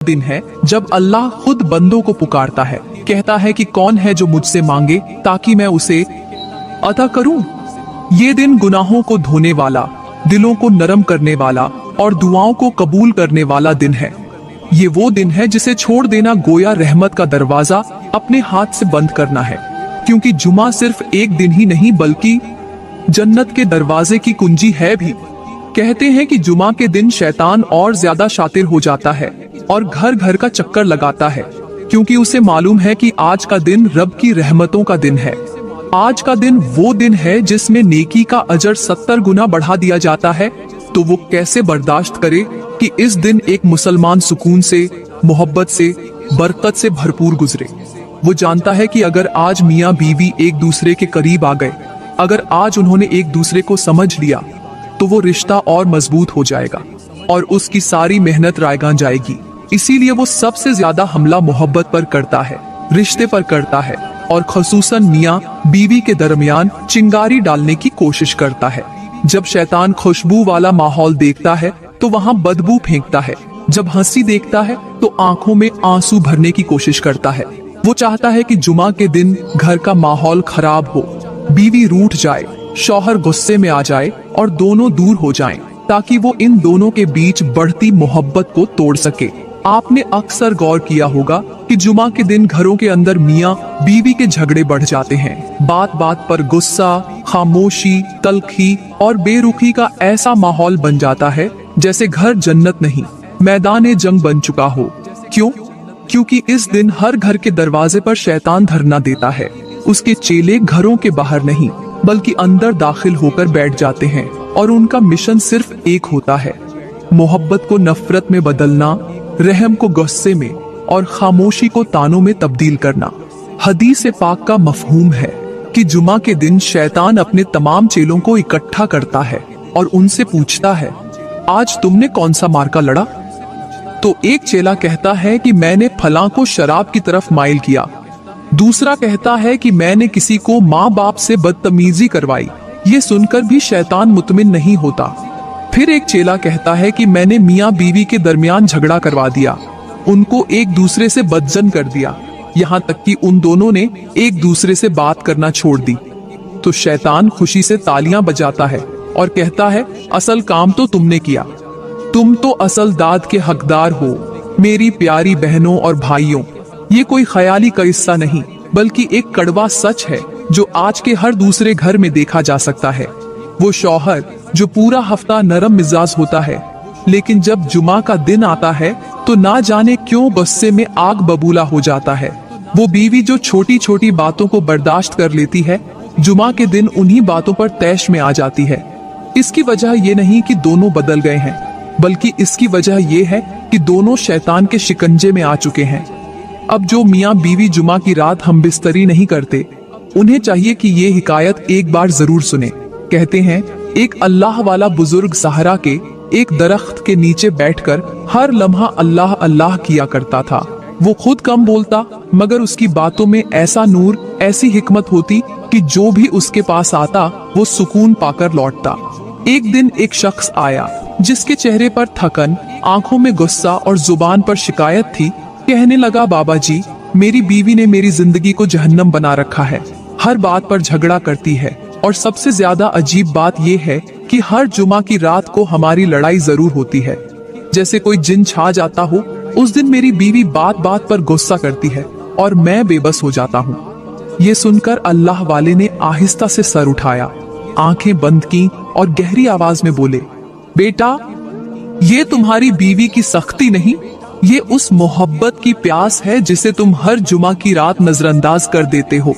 दिन है जब अल्लाह खुद बंदों को पुकारता है, कहता है कि कौन है जो मुझसे मांगे ताकि मैं उसे अता करूं। ये दिन गुनाहों को धोने वाला, दिलों को नरम करने वाला और दुआओं को कबूल करने वाला दिन है। ये वो दिन है जिसे छोड़ देना गोया रहमत का दरवाजा अपने हाथ से बंद करना है, क्योंकि जुमा सिर्फ एक दिन ही नहीं बल्कि जन्नत के दरवाजे की कुंजी है भी। कहते हैं कि जुमा के दिन शैतान और ज्यादा शातिर हो जाता है और घर घर का चक्कर लगाता है, क्योंकि उसे मालूम है कि आज का दिन रब की रहमतों का दिन है। आज का दिन वो दिन है जिसमें नेकी का अजर 70 गुना बढ़ा दिया जाता है। तो वो कैसे बर्दाश्त करे कि इस दिन एक मुसलमान सुकून से, मोहब्बत से, बरकत से भरपूर गुजरे। वो जानता है कि अगर आज मियाँ बीवी एक दूसरे के करीब आ गए, अगर आज उन्होंने एक दूसरे को समझ लिया, तो वो रिश्ता और मजबूत हो जाएगा और उसकी सारी मेहनत रायगां जाएगी। इसीलिए वो सबसे ज्यादा हमला मोहब्बत पर करता है, रिश्ते पर करता है और खसूसन मियाँ बीवी के दरमियान चिंगारी डालने की कोशिश करता है। जब शैतान खुशबू वाला माहौल देखता है तो वहाँ बदबू फेंकता है। जब हंसी देखता है तो आंखों में आंसू भरने की कोशिश करता है। वो चाहता है कि जुमा के दिन घर का माहौल खराब हो, बीवी रूठ जाए, शौहर गुस्से में आ जाए और दोनों दूर हो जाएं, ताकि वो इन दोनों के बीच बढ़ती मोहब्बत को तोड़ सके। आपने अक्सर गौर किया होगा कि जुमा के दिन घरों के अंदर मियाँ बीवी के झगड़े बढ़ जाते हैं। बात बात पर गुस्सा, खामोशी, तलखी और बेरुखी का ऐसा माहौल बन जाता है जैसे घर जन्नत नहीं, मैदान जंग बन चुका हो। क्यों? क्योंकि इस दिन हर घर के दरवाजे पर शैतान धरना देता है। उसके चेले घरों के बाहर नहीं बल्कि अंदर दाखिल होकर बैठ जाते हैं और उनका मिशन सिर्फ एक होता है, मोहब्बत को नफरत में बदलना, रहम को गुस्से में और खामोशी को तानों में तब्दील करना। हदीस पाक का मफहूम है कि जुमा के दिन शैतान अपने तमाम चेलों को इकट्ठा करता है और उनसे पूछता है, आज तुमने कौन सा मार्का लड़ा? तो एक चेला कहता है कि मैंने फलां को शराब की तरफ माइल किया। दूसरा कहता है कि मैंने किसी को माँ बाप से बदतमीजी करवाई। ये सुनकर भी शैतान मुतमिन नहीं होता। फिर एक चेला कहता है कि मैंने मियाँ बीवी के दरमियान झगड़ा करवा दिया, उनको एक दूसरे से बदजन कर दिया, यहाँ तक कि उन दोनों ने एक दूसरे से बात करना छोड़ दी। तो शैतान खुशी से तालियां बजाता है और कहता है, असल काम तो तुमने किया, तुम तो असल दाद के हकदार हो। मेरी प्यारी बहनों और भाइयों, ये कोई ख्याली का किस्सा नहीं बल्कि एक कड़वा सच है जो आज के हर दूसरे घर में देखा जा सकता है। वो शौहर जो पूरा हफ्ता नरम मिजाज होता है, लेकिन जब जुमा का दिन आता है तो ना जाने क्यों गुस्से में आग बबूला हो जाता है। वो बीवी जो छोटी छोटी बातों को बर्दाश्त कर लेती है, जुमा के दिन उन्हीं बातों पर तैश में आ जाती है। इसकी वजह ये नहीं कि दोनों बदल गए हैं, बल्कि इसकी वजह ये है कि दोनों शैतान के शिकंजे में आ चुके हैं। अब जो मियाँ बीवी जुमा की रात हम बिस्तरी नहीं करते, उन्हें चाहिए कि ये हिकायत एक बार जरूर सुने। कहते हैं, एक अल्लाह वाला बुजुर्ग सहरा के एक दरख्त के नीचे बैठकर हर लम्हा अल्लाह अल्लाह किया करता था। वो खुद कम बोलता, मगर उसकी बातों में ऐसा नूर, ऐसी हिकमत होती कि जो भी उसके पास आता वो सुकून पाकर लौटता। एक दिन एक शख्स आया जिसके चेहरे पर थकन, आंखों में गुस्सा और जुबान पर शिकायत थी। कहने लगा, बाबा जी, मेरी बीवी ने मेरी जिंदगी को जहन्नम बना रखा है, हर बात पर झगड़ा करती है और सबसे ज्यादा अजीब बात यह है कि हर जुमा की रात को हमारी लड़ाई जरूर होती है, जैसे कोई जिन छा जाता हो। उस दिन मेरी बीवी बात बात पर गुस्सा करती है और मैं बेबस हो जाता हूँ। ये सुनकर अल्लाह वाले ने आहिस्ता से सर उठाया, आंखें बंद की और गहरी आवाज में बोले, बेटा, ये तुम्हारी बीवी की सख्ती नहीं, ये उस मोहब्बत की प्यास है जिसे तुम हर जुमा की रात नजरअंदाज कर देते हो।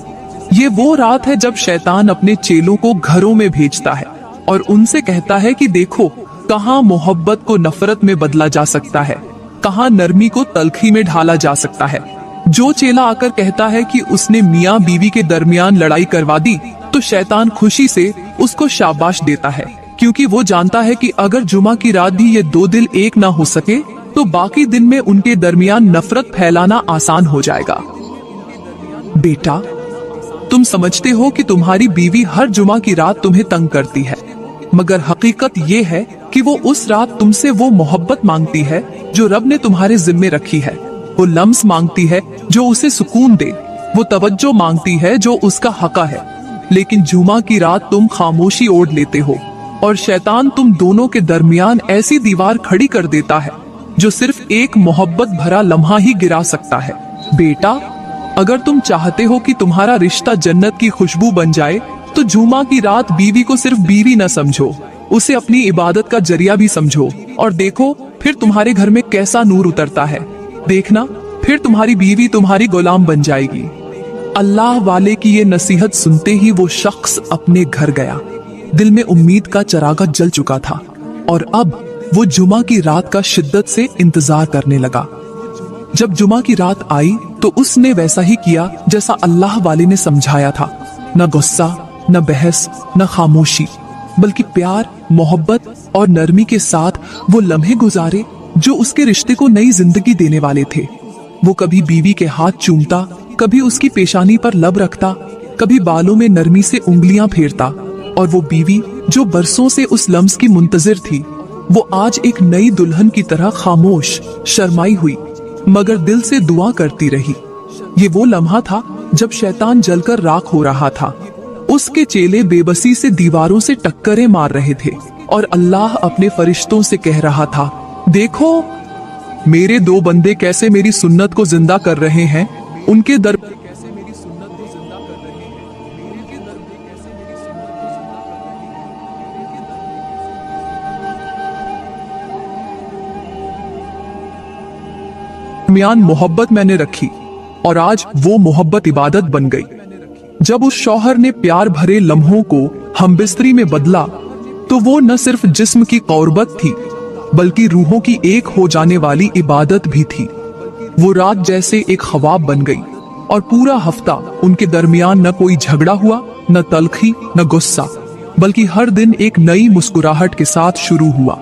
ये वो रात है जब शैतान अपने चेलों को घरों में भेजता है और उनसे कहता है कि देखो, कहाँ मोहब्बत को नफरत में बदला जा सकता है, कहाँ नरमी को तलखी में ढाला जा सकता है। जो चेला आकर कहता है कि उसने मियाँ बीवी के दरमियान लड़ाई करवा दी, तो शैतान खुशी से उसको शाबाश देता है, क्योंकि वो जानता है कि अगर जुमा की रात भी ये दो दिल एक ना हो सके तो बाकी दिन में उनके दरमियान नफरत फैलाना आसान हो जाएगा। बेटा, तुम समझते हो कि तुम्हारी बीवी हर जुमा की रात तुम्हें तंग करती है, मगर हकीकत ये है कि वो उस रात तुमसे वो मोहब्बत मांगती है जो रब ने तुम्हारे जिम्मे रखी है। वो लम्स मांगती है जो उसे सुकून दे, वो तवज्जो मांगती है जो उसका हक़ है। लेकिन जुमा की रात तुम खामोशी ओढ़ लेते हो और शैतान तुम दोनों के दरमियान ऐसी दीवार खड़ी कर देता है जो सिर्फ एक मोहब्बत भरा लम्हा ही गिरा सकता है। बेटा, अगर तुम चाहते हो कि तुम्हारा रिश्ता जन्नत की खुशबू बन जाए तो जुमा की रात बीवी को सिर्फ बीवी न समझो, उसे अपनी इबादत का जरिया भी समझो। और देखो फिर तुम्हारे घर में कैसा नूर उतरता है। देखना फिर तुम्हारी बीवी तुम्हारी गुलाम बन जाएगी। अल्लाह वाले की ये नसीहत सुनते ही वो शख्स अपने घर गया। दिल में उम्मीद का चरागा जल चुका था और अब वो जुमा की रात का शिद्दत से इंतजार करने लगा। जब जुमा की रात आई तो उसने वैसा ही किया जैसा अल्लाह वाले ने समझाया था। न गुस्सा, न बहस, न खामोशी, बल्कि प्यार, मोहब्बत और नरमी के साथ वो लम्हे गुजारे जो उसके रिश्ते को नई जिंदगी देने वाले थे। वो कभी बीवी के हाथ चूमता, कभी उसकी पेशानी पर लब रखता, कभी बालों में नरमी से उंगलियां फेरता। और वो बीवी जो बरसों से उस लम्स की मुंतजिर थी, वो आज एक नई दुल्हन की तरह खामोश, शर्माई हुई, मगर दिल से दुआ करती रही। ये वो लम्हा था जब शैतान जलकर राख हो रहा था। उसके चेले बेबसी से दीवारों से टक्करें मार रहे थे और अल्लाह अपने फरिश्तों से कह रहा था, देखो मेरे दो बंदे कैसे मेरी सुन्नत को जिंदा कर रहे हैं। उनके दर दरमियान मोहब्बत मैंने रखी और आज वो मोहब्बत इबादत बन गई। जब उस शौहर ने प्यार भरे लम्हों को हमबिस्तरी में बदला तो वो न सिर्फ जिस्म की क़ुर्बत थी बल्कि रूहों की एक हो जाने वाली इबादत भी थी। वो रात जैसे एक ख्वाब बन गई और पूरा हफ्ता उनके दरमियान न कोई झगड़ा हुआ, न तलखी, न गुस्सा, बल्कि हर दिन एक नई मुस्कुराहट के साथ शुरू हुआ।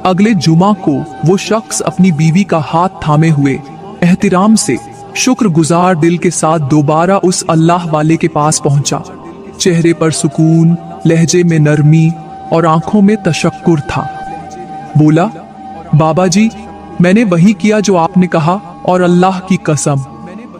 अगले जुमा को वो शख्स अपनी बीवी का हाथ थामे हुए एहतिराम से शुक्रगुजार दिल के साथ दोबारा उस अल्लाह वाले के पास पहुंचा। चेहरे पर सुकून, लहजे में नरमी और आंखों में तशक्कुर था। बोला, बाबा जी, मैंने वही किया जो आपने कहा और अल्लाह की कसम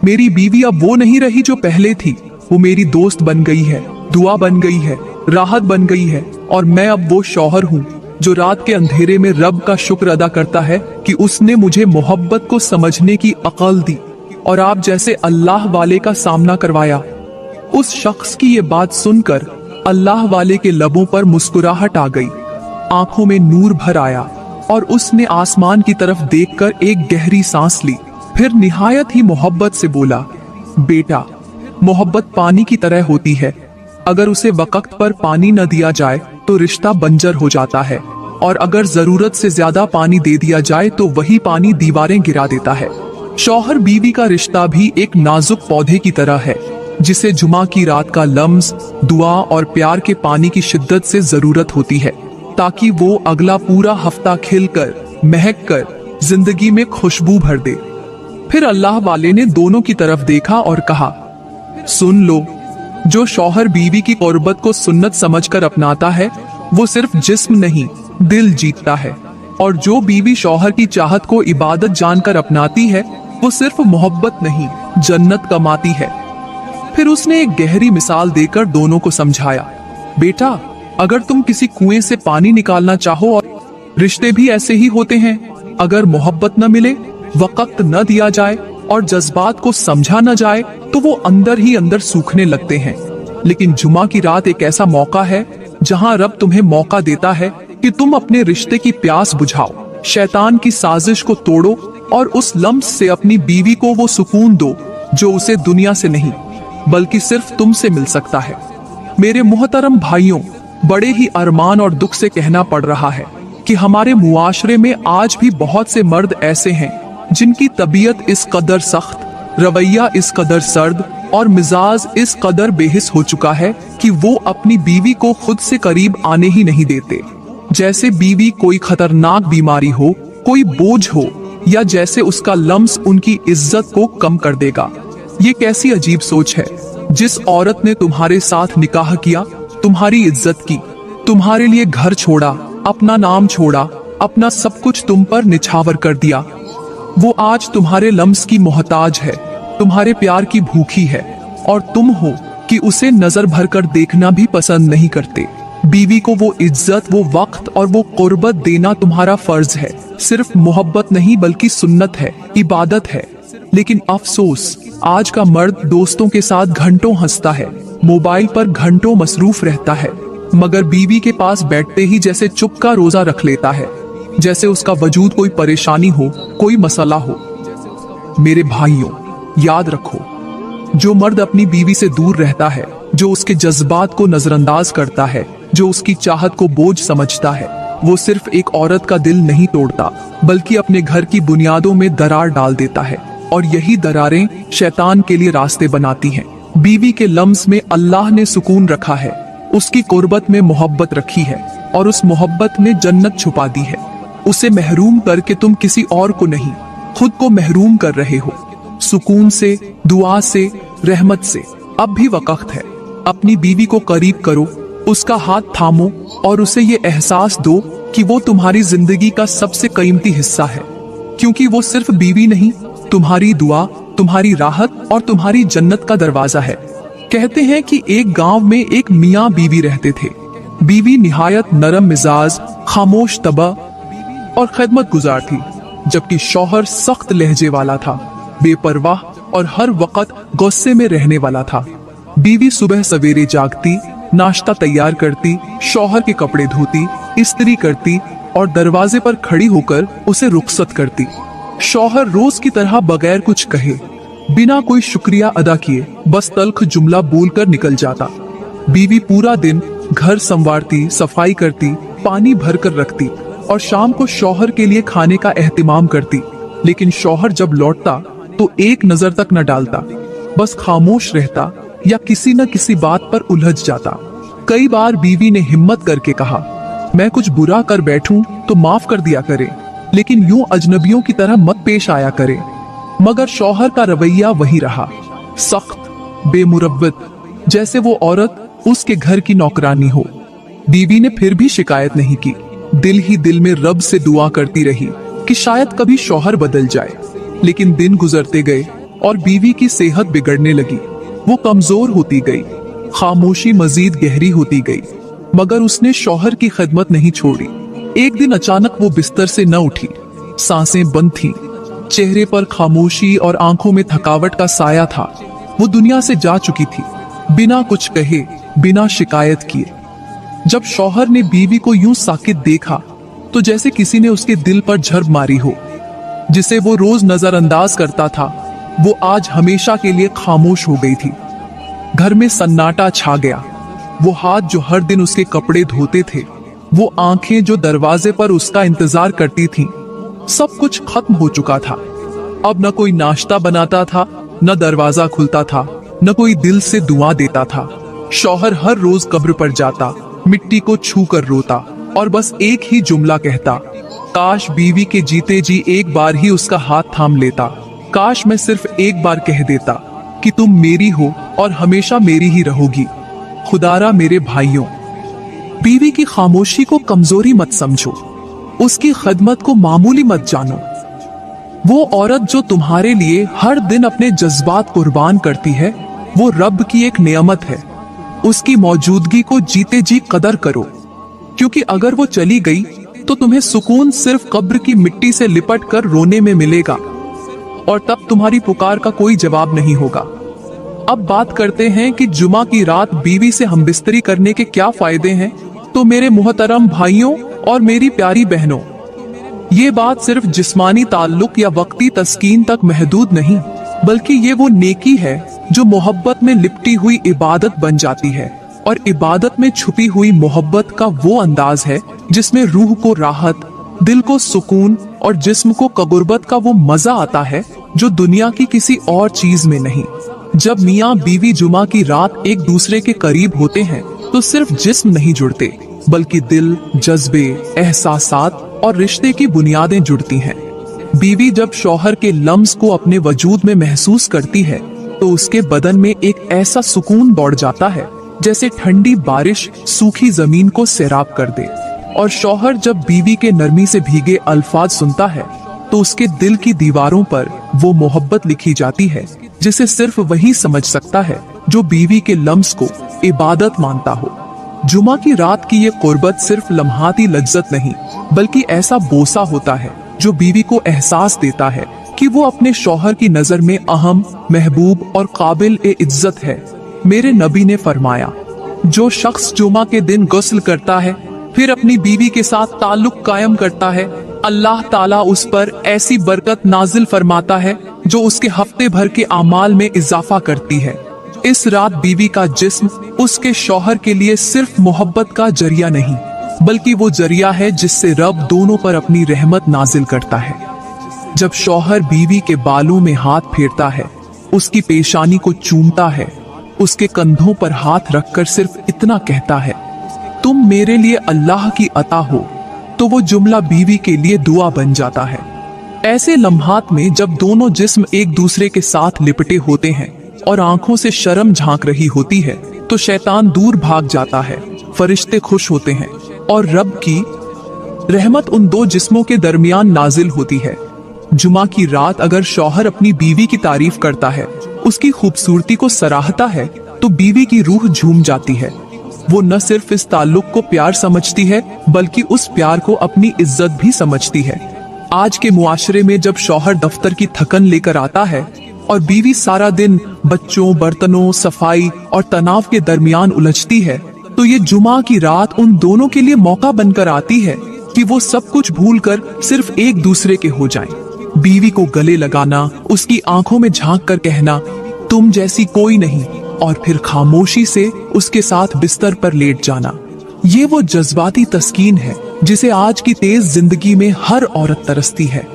मेरी बीवी अब वो नहीं रही जो पहले थी। वो मेरी दोस्त बन गई है, दुआ बन गई है, राहत बन गई है और मैं अब वो शौहर हूँ जो रात के अंधेरे में रब का शुक्र अदा करता है कि उसने मुझे मोहब्बत को समझने की अक्ल दी और आप जैसे अल्लाह वाले का सामना करवाया। उस शख्स की ये बात सुनकर अल्लाह वाले के लबों पर मुस्कुराहट आ गई, आंखों में नूर भर आया और उसने आसमान की तरफ देखकर एक गहरी सांस ली। फिर निहायत ही मोहब्बत से बोला, बेटा, मोहब्बत पानी की तरह होती है। अगर उसे वक्त पर पानी न दिया जाए तो रिश्ता बंजर हो जाता है और अगर जरूरत से ज्यादा पानी दे दिया जाए तो वही पानी दीवारें गिरा देता है। शौहर बीवी का रिश्ता भी एक नाजुक पौधे की तरह है जिसे जुमा की रात का लम्स, दुआ और प्यार के पानी की शिद्दत से जरूरत होती है ताकि वो अगला पूरा हफ्ता खिलकर, महक कर जिंदगी में खुशबू भर दे। फिर अल्लाह वाले ने दोनों की तरफ देखा और कहा, सुन लो, जो शौहर बीवी की क़ुर्बत को सुन्नत समझकर अपनाता है वो सिर्फ जिस्म नहीं दिल जीतता है, और जो बीवी शौहर की चाहत को इबादत जानकर अपनाती है वो सिर्फ मोहब्बत नहीं जन्नत कमाती है। फिर उसने एक गहरी मिसाल देकर दोनों को समझाया, बेटा, अगर तुम किसी कुएं से पानी निकालना चाहो, और रिश्ते भी ऐसे ही होते हैं, अगर मोहब्बत न मिले, वक्त न दिया जाए और जज्बात को समझा न जाए तो वो अंदर ही अंदर सूखने लगते हैं। लेकिन जुमा की रात एक ऐसा मौका है जहां रब तुम्हें मौका देता है कि तुम अपने रिश्ते की प्यास बुझाओ, शैतान की साजिश को तोड़ो और उस लम्स से अपनी बीवी को वो सुकून दो जो उसे दुनिया से नहीं बल्कि सिर्फ तुमसे मिल सकता है। मेरे मोहतरम भाइयों, बड़े ही अरमान और दुख से कहना पड़ रहा है कि हमारे मुआशरे में आज भी बहुत से मर्द ऐसे हैं जिनकी तबीयत इस कदर सख्त, रवैया इस कदर सर्द और मिजाज इस कदर बेहिस हो चुका है कि वो अपनी बीवी को खुद से करीब आने ही नहीं देते। जैसे बीवी कोई खतरनाक बीमारी हो, कोई बोझ हो, या जैसे उसका लम्स उनकी इज्जत को कम कर देगा। ये कैसी अजीब सोच है। जिस औरत ने तुम्हारे साथ निकाह किया, तुम्हारी इज्जत की, तुम्हारे लिए घर छोड़ा, अपना नाम छोड़ा, अपना सब कुछ तुम पर निछावर कर दिया। वो आज तुम्हारे लम्स की मोहताज है, तुम्हारे प्यार की भूखी है, और तुम हो कि उसे नजर भर कर देखना भी पसंद नहीं करते। बीवी को वो इज्जत, वो वक्त और वो कुर्बत देना तुम्हारा फर्ज है। सिर्फ मोहब्बत नहीं बल्कि सुन्नत है, इबादत है। लेकिन अफसोस, आज का मर्द दोस्तों के साथ घंटों हंसता है, मोबाइल पर घंटों मसरूफ रहता है, मगर बीवी के पास बैठते ही जैसे चुप का रोजा रख लेता है, जैसे उसका वजूद कोई परेशानी हो, कोई मसला हो। मेरे भाइयों, याद रखो, जो मर्द अपनी बीवी से दूर रहता है, जो उसके जज्बात को नजरअंदाज करता है, जो उसकी चाहत को बोझ समझता है, वो सिर्फ एक औरत का दिल नहीं तोड़ता, बल्कि अपने घर की बुनियादों में दरार डाल देता है। और यही दरारें शैतान के लिए रास्ते बनाती हैं। बीवी के लम्स में अल्लाह ने सुकून रखा है, उसकी कुर्बत में मोहब्बत रखी है, और उस मोहब्बत में जन्नत छुपा दी है। उसे महरूम करके तुम किसी और को नहीं, खुद को महरूम कर रहे हो। सुकून से, दुआ से, रहमत से अब भी वक्त है। अपनी बीवी को करीब करो, उसका हाथ थामो और उसे ये एहसास दो कि वो तुम्हारी जिंदगी का सबसे कीमती हिस्सा है। क्योंकि वो सिर्फ बीवी नहीं, तुम्हारी दुआ, तुम्हारी राहत और तुम्हारी जन्नत का दरवाजा है। कहते हैं कि एक गांव में एक मियाँ बीवी रहते थे। बीवी निहायत नरम मिजाज, खामोश तबा और खिदमत गुजार थी, जबकि शौहर सख्त लहजे वाला था, बेपरवाह और हर वक्त गुस्से में रहने वाला था। बीवी सुबह सवेरे जागती, नाश्ता तैयार करती, शौहर के कपड़े धोती, इस्त्री करती और दरवाजे पर खड़ी होकर उसे रुखसत करती। शौहर रोज की तरह बगैर कुछ कहे, बिना कोई शुक्रिया अदा किए, बस तल्ख जुमला बोलकर निकल जाता। बीवी पूरा दिन घर संवारती, सफाई करती, पानी भर कर रखती और शाम को शौहर के लिए खाने का एहतिमाम करती। लेकिन शौहर जब लौटता तो एक नजर तक न डालता, बस खामोश रहता या किसी न किसी बात पर उलझ जाता। कई बार बीवी ने हिम्मत करके कहा, मैं कुछ बुरा कर बैठूं तो माफ कर दिया करे, लेकिन यूं अजनबियों की तरह मत पेश आया करे। मगर शौहर का रवैया वही रहा, सख्त, बेमुरव्वत, जैसे वो औरत उसके घर की नौकरानी हो। बीवी ने फिर भी शिकायत नहीं की, दिल ही दिल में रब से दुआ करती रही कि शायद कभी शौहर बदल जाए। लेकिन दिन गुजरते गए और बीवी की सेहत बिगड़ने लगी। वो कमजोर होती गई, खामोशी मजीद गहरी होती गई, मगर उसने शौहर की खिदमत नहीं छोड़ी। एक दिन अचानक वो बिस्तर से न उठी, सांसें बंद थीं, चेहरे पर खामोशी और आंखों में थकावट का साया था। वो दुनिया से जा चुकी थी, बिना कुछ कहे, बिना शिकायत किए। जब शौहर ने बीवी को यूं साकित देखा तो जैसे किसी ने उसके दिल पर झड़प मारी हो। जिसे वो रोज नजरअंदाज करता था, वो आज हमेशा के लिए खामोश हो गई थी। घर में सन्नाटा छा गया। वो हाथ जो हर दिन उसके कपड़े धोते थे, वो आंखें जो दरवाजे पर उसका इंतजार करती थीं, सब कुछ खत्म हो चुका था। अब न कोई नाश्ता बनाता था, न दरवाजा खुलता था, न कोई दिल से दुआ देता था। शौहर हर रोज कब्र पर जाता, मिट्टी को छू कर रोता और बस एक ही जुमला कहता, काश बीवी के जीते जी एक बार ही उसका हाथ थाम लेता। काश मैं सिर्फ एक बार कह देता कि तुम मेरी हो और हमेशा मेरी ही रहोगी। खुदारा मेरे भाइयों, बीवी की खामोशी को कमजोरी मत समझो, उसकी खिदमत को मामूली मत जानो। वो औरत जो तुम्हारे लिए हर दिन अपने जज्बात कुर्बान करती है, वो रब की एक नेमत है। उसकी मौजूदगी को जीते जी कदर करो, क्योंकि अगर वो चली गई तो तुम्हें सुकून सिर्फ कब्र की मिट्टी से लिपट कर रोने में मिलेगा, और तब तुम्हारी पुकार का कोई जवाब नहीं होगा। अब बात करते हैं कि जुमा की रात बीवी से हमबिस्तरी करने के क्या फायदे हैं। तो मेरे मुहतरम भाइयों और मेरी प्यारी बहनों, ये बात सिर्फ जिस्मानी ताल्लुक या वक्ती तस्कीन तक महदूद नहीं, बल्कि ये वो नेकी है जो मोहब्बत में लिपटी हुई इबादत बन जाती है। और इबादत में छुपी हुई मोहब्बत का वो अंदाज है जिसमें रूह को राहत, दिल को सुकून और जिस्म को कगुर्बत का वो मजा आता है जो दुनिया की किसी और चीज में नहीं। जब मियाँ बीवी जुमा की रात एक दूसरे के करीब होते हैं तो सिर्फ जिस्म नहीं जुड़ते, बल्कि दिल, जज्बे, एहसासात और रिश्ते की बुनियादें जुड़ती हैं। बीवी जब शौहर के लम्स को अपने वजूद में महसूस करती है तो उसके बदन में एक ऐसा सुकून दौड़ जाता है जैसे ठंडी बारिश सूखी जमीन को सैराब कर दे। और शौहर जब बीवी के नरमी से भीगे अल्फाज सुनता है तो उसके दिल की दीवारों पर वो मोहब्बत लिखी जाती है जिसे सिर्फ वही समझ सकता है जो बीवी के लम्स को इबादत मानता हो। जुमा की रात की ये कुर्बत सिर्फ लम्हाती लज्जत नहीं बल्कि ऐसा बोसा होता है जो बीवी को एहसास देता है कि वो अपने शौहर की नजर में अहम, महबूब और काबिल ए इज्जत है। मेरे नबी ने फरमाया, जो शख्स जुमा के दिन गुस्ल करता है फिर अपनी बीवी के साथ ताल्लुक कायम करता है, अल्लाह ताला उस पर ऐसी बरकत नाजिल फरमाता है जो उसके हफ्ते भर के अमाल में इजाफा करती है। इस रात बीवी का जिस्म उसके शौहर के लिए सिर्फ मोहब्बत का जरिया नहीं बल्कि वो जरिया है जिससे रब दोनों पर अपनी रहमत नाजिल करता है। जब शौहर बीवी के बालों में हाथ फेरता है, उसकी पेशानी को चूमता है, उसके कंधों पर हाथ रखकर सिर्फ इतना कहता है, तुम मेरे लिए अल्लाह की अता हो, तो वो जुमला बीवी के लिए दुआ बन जाता है। ऐसे लम्हात में जब दोनों जिस्म एक दूसरे के साथ लिपटे होते हैं और आंखों से शर्म झांक रही होती है तो शैतान दूर भाग जाता है, फरिश्ते खुश होते हैं और रब की रहमत उन दो जिस्मों के दरमियान नाजिल होती है। जुमा की रात अगर शौहर अपनी बीवी की तारीफ करता है, उसकी खूबसूरती को सराहता है तो बीवी की रूह झूम जाती है। वो न सिर्फ इस ताल्लुक को प्यार समझती है बल्कि उस प्यार को अपनी इज्जत भी समझती है। आज के मुआशरे में जब शौहर दफ्तर की थकन लेकर आता है और बीवी सारा दिन बच्चों, बर्तनों, सफाई और तनाव के दरमियान उलझती है तो ये जुमा की रात उन दोनों के लिए मौका बनकर आती है कि वो सब कुछ भूलकर सिर्फ एक दूसरे के हो जाएं। बीवी को गले लगाना, उसकी आंखों में झांक कर कहना, तुम जैसी कोई नहीं, और फिर खामोशी से उसके साथ बिस्तर पर लेट जाना। ये वो जज्बाती तस्कीन है जिसे आज की तेज जिंदगी में हर औरत तरसती है।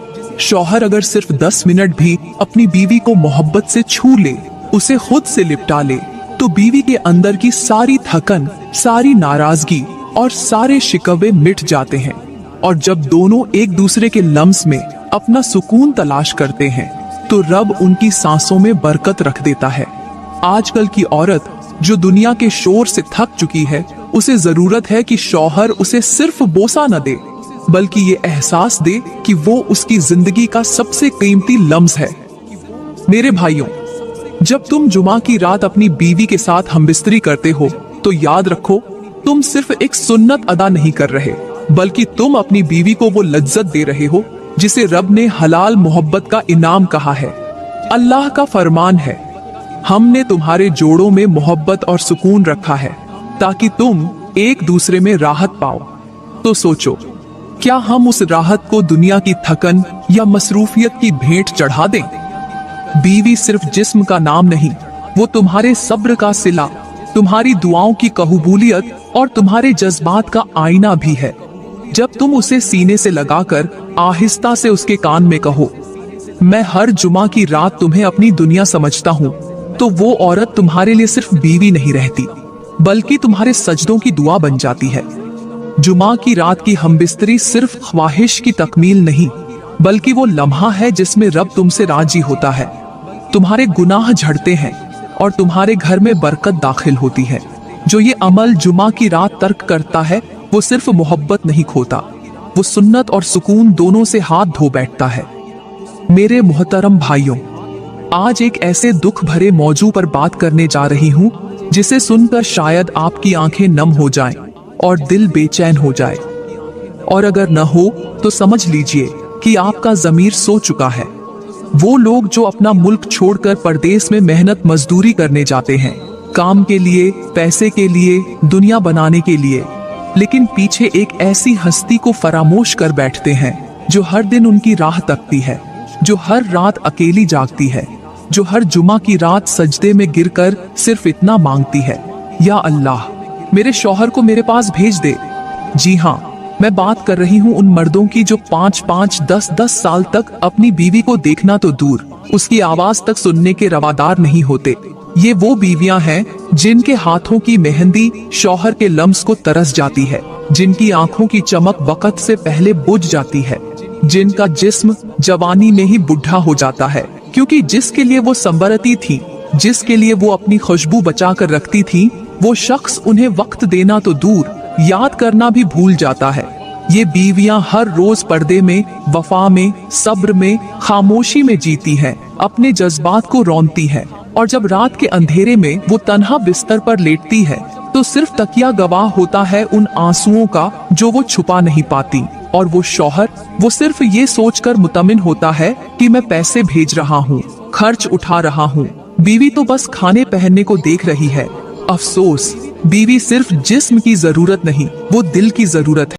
शौहर अगर सिर्फ 10 मिनट भी अपनी बीवी को मोहब्बत से छू ले, उसे खुद से लिपटा ले, तो बीवी के अंदर की सारी थकन, सारी नाराजगी और सारे शिकवे मिट जाते हैं। और जब दोनों एक दूसरे के लम्स में अपना सुकून तलाश करते हैं तो रब उनकी सांसों में बरकत रख देता है। आजकल की औरत जो दुनिया के शोर से थक चुकी है, उसे जरूरत है कि शौहर उसे सिर्फ बोसा न दे बल्कि ये एहसास दे कि वो उसकी जिंदगी का सबसे कीमती लम्स है। मेरे भाइयों, जब तुम जुमा की रात अपनी बीवी के साथ हमबिस्तरी करते हो तो याद रखो, तुम सिर्फ एक सुन्नत अदा नहीं कर रहे बल्कि तुम अपनी बीवी को वो लज्जत दे रहे हो जिसे रब ने हलाल मोहब्बत का इनाम कहा है। अल्लाह का फरमान है, हमने तुम्हारे जोड़ों में मोहब्बत और सुकून रखा है ताकि तुम एक दूसरे में राहत पाओ। तो सोचो, क्या हम उस राहत को दुनिया की थकन या मसरूफियत की भेंट चढ़ा दें? बीवी सिर्फ जिस्म का नाम नहीं, वो तुम्हारे सब्र का सिला, तुम्हारी दुआओं की कबूलियत और तुम्हारे जज्बात का आईना भी है। जब तुम उसे सीने से लगाकर आहिस्ता से उसके कान में कहो, मैं हर जुमा की रात तुम्हें अपनी दुनिया समझता हूँ, तो वो औरत तुम्हारे लिए सिर्फ बीवी नहीं रहती बल्कि तुम्हारे सजदों की दुआ बन जाती है। जुमा की रात की हमबिस्तरी सिर्फ ख्वाहिश की तकमील नहीं बल्कि वो लम्हा है जिसमें रब तुमसे राजी होता है। तुम्हारे गुनाह झड़ते हैं और तुम्हारे घर में बरकत दाखिल होती है। जो ये अमल जुमा की रात तर्क करता है वो सिर्फ मोहब्बत नहीं खोता, वो सुन्नत और सुकून दोनों से हाथ धो बैठता है। मेरे मोहतरम भाइयों, आज एक ऐसे दुख भरे मौजू पर बात करने जा रही हूँ जिसे सुनकर शायद आपकी आंखें नम हो जाएं और दिल बेचैन हो जाए, और अगर न हो तो समझ लीजिए कि आपका ज़मीर सो चुका है। वो लोग जो अपना मुल्क छोड़कर परदेश में मेहनत मजदूरी करने जाते हैं, काम के लिए, पैसे के लिए, दुनिया बनाने के लिए, लेकिन पीछे एक ऐसी हस्ती को फरामोश कर बैठते हैं जो हर दिन उनकी राह तकती है, जो हर रात अकेली जागती है, जो हर जुमा की रात सजदे में गिरकर सिर्फ इतना मांगती है, या अल्लाह मेरे शौहर को मेरे पास भेज दे। जी हाँ, मैं बात कर रही हूँ उन मर्दों की जो 5-5, 10-10 साल तक अपनी बीवी को देखना तो दूर, उसकी आवाज तक सुनने के रवादार नहीं होते। ये वो बीवियां हैं जिनके हाथों की मेहंदी शौहर के लम्स को तरस जाती है, जिनकी आंखों की चमक वक्त से पहले बुझ जाती है, जिनका जिस्म जवानी में ही बुढ़ा हो जाता है, क्योंकि जिसके लिए वो संबरती थी, जिसके लिए वो अपनी खुशबू बचा कर रखती थी, वो शख्स उन्हें वक्त देना तो दूर, याद करना भी भूल जाता है। ये बीवियां हर रोज पर्दे में, वफा में, सब्र में, खामोशी में जीती हैं, अपने जज्बात को रौंदती हैं, और जब रात के अंधेरे में वो तन्हा बिस्तर पर लेटती है तो सिर्फ तकिया गवाह होता है उन आंसुओं का जो वो छुपा नहीं पाती। और वो शौहर, वो सिर्फ ये सोचकर मुतमिन होता है कि मैं पैसे भेज रहा हूँ, खर्च उठा रहा हूँ, बीवी तो बस खाने पहनने को देख रही है। अफसोस, बीवी सिर्फ जिस्म की जरूरत नहीं, वो दिल की जरूरत है।